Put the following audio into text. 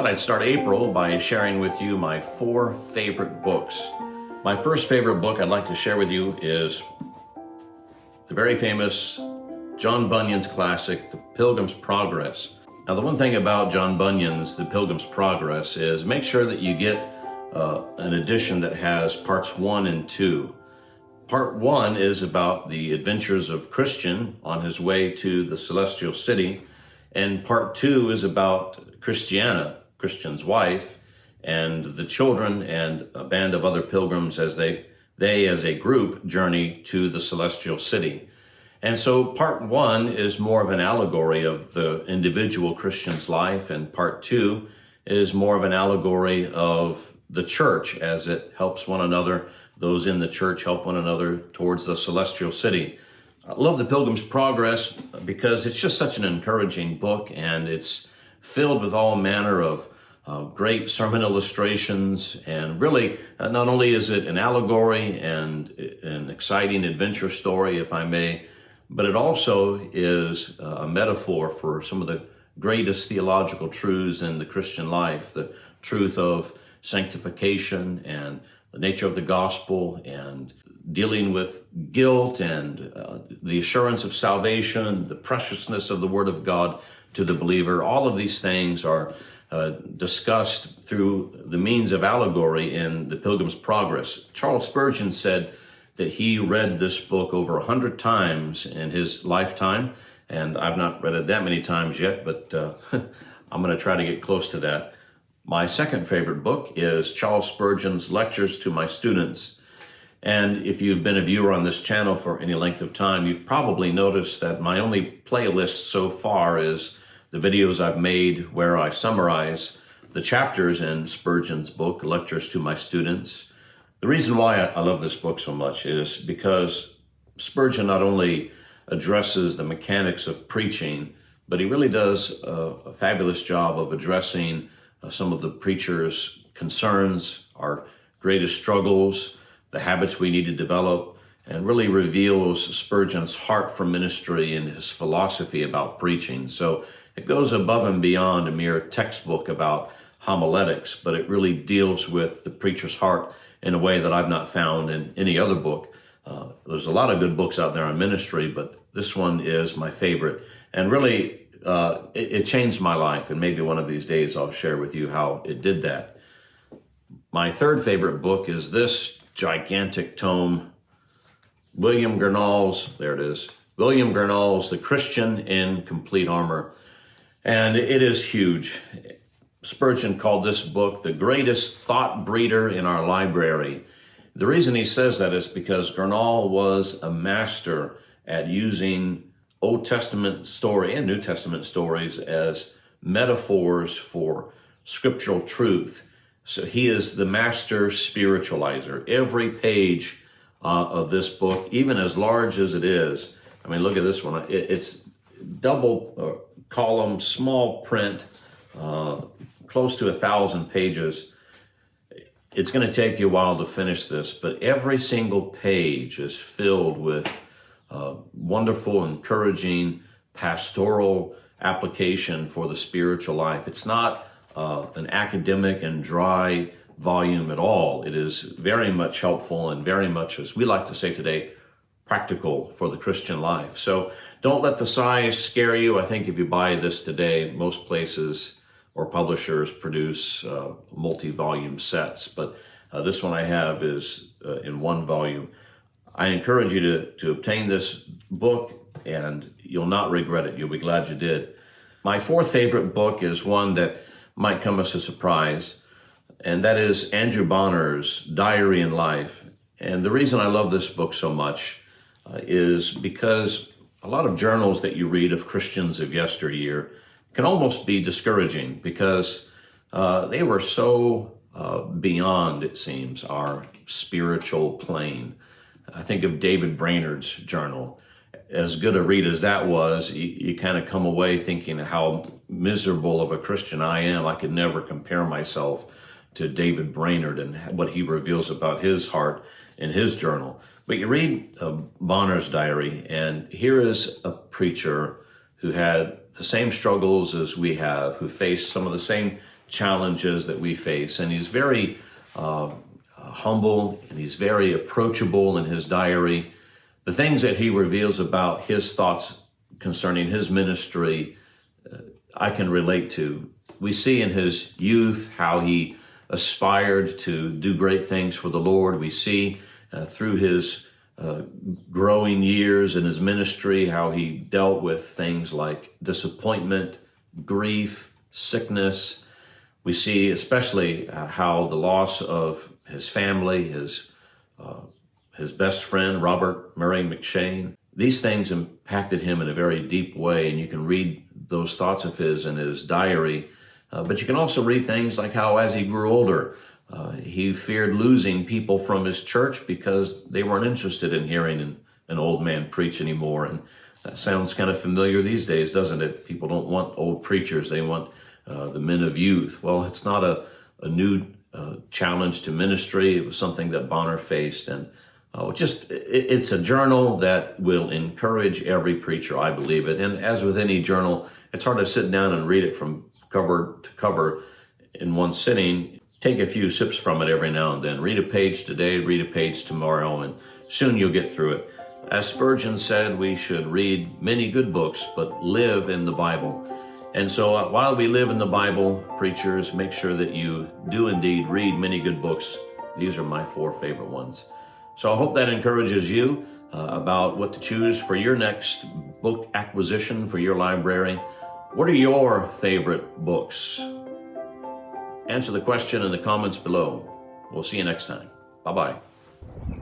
thought I'd start April by sharing with you my 4 favorite books. My first favorite book I'd like to share with you is the very famous John Bunyan's classic, The Pilgrim's Progress. Now, the one thing about John Bunyan's The Pilgrim's Progress is make sure that you get an edition that has parts 1 and 2. Part 1 is about the adventures of Christian on his way to the celestial city, and part 2 is about Christiana, Christian's wife, and the children and a band of other pilgrims as they as a group journey to the celestial city. And so part 1 is more of an allegory of the individual Christian's life, and part 2 is more of an allegory of the church as it helps one another. Those in the church help one another towards the celestial city. I love The Pilgrim's Progress because it's just such an encouraging book, and it's filled with all manner of great sermon illustrations. And really, not only is it an allegory and an exciting adventure story, if I may, but it also is a metaphor for some of the greatest theological truths in the Christian life, the truth of sanctification and the nature of the gospel and dealing with guilt and the assurance of salvation, the preciousness of the Word of God to the believer. All of these things are discussed through the means of allegory in The Pilgrim's Progress. Charles Spurgeon said that he read this book over 100 times in his lifetime, and I've not read it that many times yet, but I'm going to try to get close to that. My second favorite book is Charles Spurgeon's Lectures to My Students. And if you've been a viewer on this channel for any length of time, you've probably noticed that my only playlist so far is the videos I've made where I summarize the chapters in Spurgeon's book, Lectures to My Students. The reason why I love this book so much is because Spurgeon not only addresses the mechanics of preaching, but he really does a fabulous job of addressing some of the preacher's concerns, our greatest struggles, the habits we need to develop, and really reveals Spurgeon's heart for ministry and his philosophy about preaching. So it goes above and beyond a mere textbook about homiletics, but it really deals with the preacher's heart in a way that I've not found in any other book. There's a lot of good books out there on ministry, but this one is my favorite. And really, it changed my life, and maybe one of these days I'll share with you how it did that. My third favorite book is this gigantic tome, William Gurnall's The Christian in Complete Armor. And it is huge. Spurgeon called this book the greatest thought breeder in our library. The reason he says that is because Gurnall was a master at using Old Testament story and New Testament stories as metaphors for scriptural truth. So he is the master spiritualizer. Every page of this book, even as large as it is, I mean, look at this one. It's double column, small print, close to 1,000 pages. It's going to take you a while to finish this, but every single page is filled with wonderful, encouraging, pastoral application for the spiritual life. It's not an academic and dry volume at all. It is very much helpful and very much, as we like to say today, practical for the Christian life. So don't let the size scare you. I think if you buy this today, most places or publishers produce multi-volume sets, but this one I have is in one volume. I encourage you to obtain this book, and you'll not regret it. You'll be glad you did. My fourth favorite book is one that might come as a surprise, and that is Andrew Bonar's Diary and Life. And the reason I love this book so much is because a lot of journals that you read of Christians of yesteryear can almost be discouraging because they were so beyond, it seems, our spiritual plane. I think of David Brainerd's journal. As good a read as that was, you kind of come away thinking how miserable of a Christian I am. I could never compare myself to David Brainerd and what he reveals about his heart in his journal. But you read Bonar's diary, and here is a preacher who had the same struggles as we have, who faced some of the same challenges that we face. And he's very humble, and he's very approachable in his diary. The things that he reveals about his thoughts concerning his ministry, I can relate to. We see in his youth how he aspired to do great things for the Lord. We see through his growing years in his ministry how he dealt with things like disappointment, grief, sickness. We see especially how the loss of his family, his best friend, Robert Murray McShane, these things impacted him in a very deep way, and you can read those thoughts of his in his diary. But you can also read things like how as he grew older, he feared losing people from his church because they weren't interested in hearing an old man preach anymore. And that sounds kind of familiar these days, doesn't it? People don't want old preachers. They want the men of youth. Well, it's not a new challenge to ministry. It was something that Bonar faced. And it's a journal that will encourage every preacher, I believe it. And as with any journal, it's hard to sit down and read it from cover to cover in one sitting. Take a few sips from it every now and then. Read a page today, read a page tomorrow, and soon you'll get through it. As Spurgeon said, we should read many good books, but live in the Bible. And so while we live in the Bible, preachers, make sure that you do indeed read many good books. These are my 4 favorite ones. So I hope that encourages you about what to choose for your next book acquisition for your library. What are your favorite books? Answer the question in the comments below. We'll see you next time. Bye-bye.